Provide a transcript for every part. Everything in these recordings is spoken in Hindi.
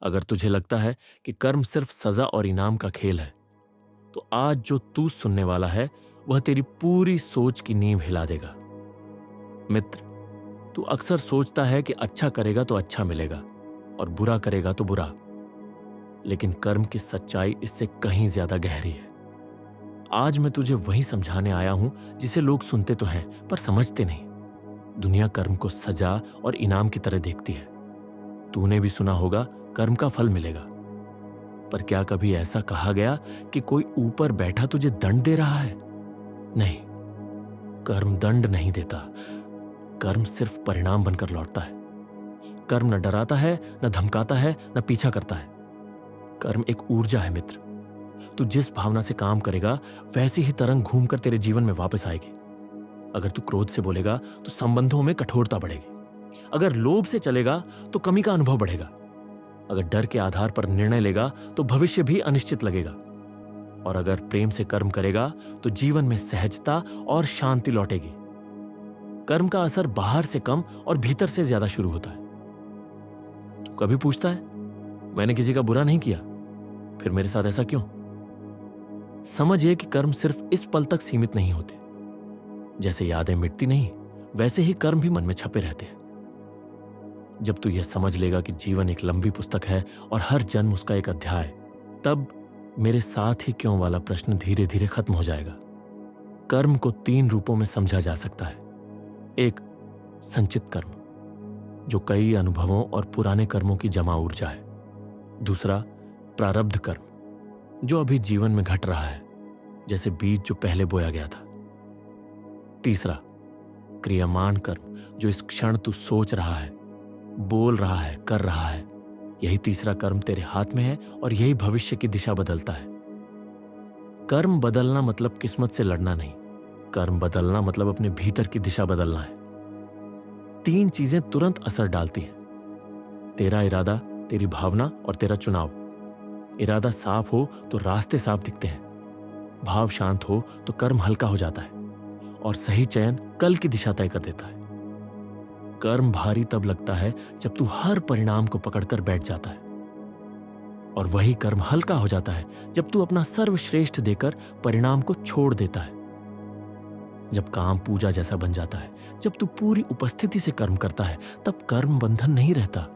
अगर तुझे लगता है कि कर्म सिर्फ सजा और इनाम का खेल है, तो आज जो तू सुनने वाला है वह तेरी पूरी सोच की नींव हिला देगा। मित्र, तू अक्सर सोचता है कि अच्छा करेगा तो अच्छा मिलेगा और बुरा करेगा तो बुरा, लेकिन कर्म की सच्चाई इससे कहीं ज्यादा गहरी है। आज मैं तुझे वही समझाने आया हूं जिसे लोग सुनते तो हैं पर समझते नहीं। दुनिया कर्म को सजा और इनाम की तरह देखती है। तूने भी सुना होगा, कर्म का फल मिलेगा। पर क्या कभी ऐसा कहा गया कि कोई ऊपर बैठा तुझे दंड दे रहा है? नहीं, कर्म दंड नहीं देता। कर्म सिर्फ परिणाम बनकर लौटता है। कर्म न डराता है, न धमकाता है, न पीछा करता है। कर्म एक ऊर्जा है मित्र। तू जिस भावना से काम करेगा वैसी ही तरंग घूमकर तेरे जीवन में वापस आएगी। अगर तू क्रोध से बोलेगा तो संबंधों में कठोरता बढ़ेगी। अगर लोभ से चलेगा तो कमी का अनुभव बढ़ेगा। अगर डर के आधार पर निर्णय लेगा तो भविष्य भी अनिश्चित लगेगा। और अगर प्रेम से कर्म करेगा तो जीवन में सहजता और शांति लौटेगी। कर्म का असर बाहर से कम और भीतर से ज्यादा शुरू होता है। तू कभी पूछता है, मैंने किसी का बुरा नहीं किया, फिर मेरे साथ ऐसा क्यों? समझिए कि कर्म सिर्फ इस पल तक सीमित नहीं होते। जैसे यादें मिटती नहीं, वैसे ही कर्म भी मन में छपे रहते हैं। जब तू यह समझ लेगा कि जीवन एक लंबी पुस्तक है और हर जन्म उसका एक अध्याय, तब मेरे साथ ही क्यों वाला प्रश्न धीरे धीरे खत्म हो जाएगा। कर्म को 3 रूपों में समझा जा सकता है। एक, संचित कर्म, जो कई अनुभवों और पुराने कर्मों की जमा ऊर्जा है। दूसरा, प्रारब्ध कर्म, जो अभी जीवन में घट रहा है, जैसे बीज जो पहले बोया गया था। तीसरा, क्रियामान कर्म, जो इस क्षण तू सोच रहा है, बोल रहा है, कर रहा है। यही तीसरा कर्म तेरे हाथ में है और यही भविष्य की दिशा बदलता है। कर्म बदलना मतलब किस्मत से लड़ना नहीं। कर्म बदलना मतलब अपने भीतर की दिशा बदलना है। 3 चीजें तुरंत असर डालती हैं: तेरा इरादा, तेरी भावना और तेरा चुनाव। इरादा साफ हो तो रास्ते साफ दिखते हैं। भाव शांत हो तो कर्म हल्का हो जाता है और सही चयन कल की दिशा तय कर देता है। कर्म भारी तब लगता है जब तू हर परिणाम को पकड़कर बैठ जाता है, और वही कर्म हल्का हो जाता है जब तू अपना सर्वश्रेष्ठ देकर परिणाम को छोड़ देता है। जब काम पूजा जैसा बन जाता है, जब तू पूरी उपस्थिति से कर्म करता है, तब कर्म बंधन नहीं रहता,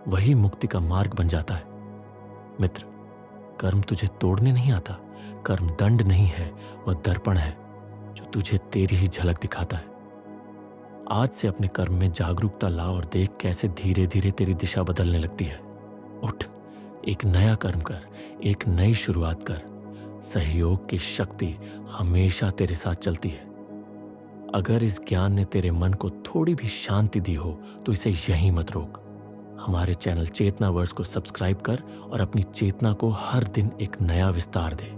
वही मुक्ति का मार्ग बन जाता है। मित्र, कर्म तुझे तोड़ने नहीं आता। कर्म दंड नहीं है, वह दर्पण है जो तुझे तेरी ही झलक दिखाता है। आज से अपने कर्म में जागरूकता ला और देख कैसे धीरे धीरे तेरी दिशा बदलने लगती है। उठ, एक नया कर्म कर, एक नई शुरुआत कर। सहयोग की शक्ति हमेशा तेरे साथ चलती है। अगर इस ज्ञान ने तेरे मन को थोड़ी भी शांति दी हो तो इसे यहीं मत रोक। हमारे चैनल चेतना वर्स को सब्सक्राइब कर और अपनी चेतना को हर दिन एक नया विस्तार दे।